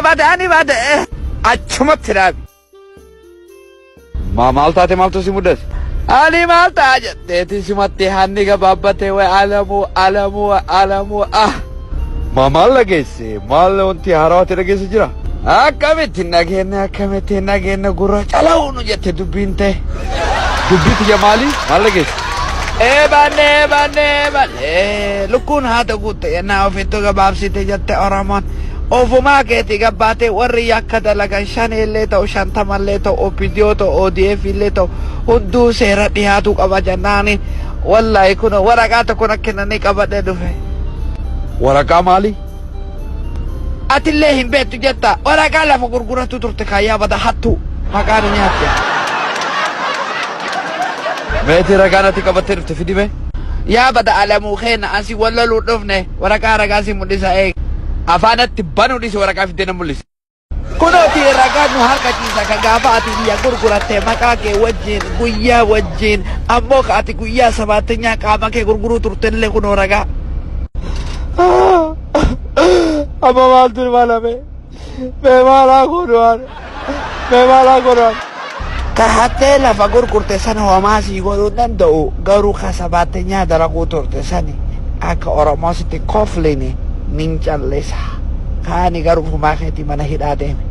bada achumatti dhaabi. Maal taate maaltu si mudate? Ani maal ta'a jetteeti simatti hanni gabaabbatee way alamuu Maal dhageesse? Maal wanti haarawaa dhageesse jira? Akkamittiin nageenya gurra cala'uunu jette dubbiin ta'e. Dubbiitti jamaali? Maal dhageesse? Eebanne lukkuun haata guutte yennaa ofittuu gabaabsite jette Oromoon. Ofumaa keetii gabbaatee warri yakka dalagan 5 illee ta'u 50 illee ta'u OPDO ta'u ODF illee ta'u hunduu seera dhiyaatu qaba jennaani. Wallaahi kun waraqaa tokko na kennanii qabadhee dhufe. Waraqaa maali? Atillee hin beektu jetta waraqaa lafa gurguratu turte kaayyaa bada hattu maqaan nyaatte. Meetii ragaa natti qabattee dhufte fidime? Yaa bada alamuu keenya asii wallaluu dhufne waraqaa ragaa si mul'isa eeg. Afaanatti banuu dhisi waraqaa fiddee na mul'isi. Kunooti ragaa nu harka ciisa kan gaafa ati biyya gurguratte maqaa kee wajjin guyyaa wajjin ammoo ka ati guyyaa 7 qaama kee gurguruu turtellee kunoo ragaa. Amma maaltu malame? Mee maalaa godhuun? Ka hattee lafa gurgurte sana homaa sii godhuu danda'u garuu ka 7 dalaguu turte sani akka Oromoo sitti koflini nin callisa. Kaani garuu fumaa keetii mana hidhaa deeme.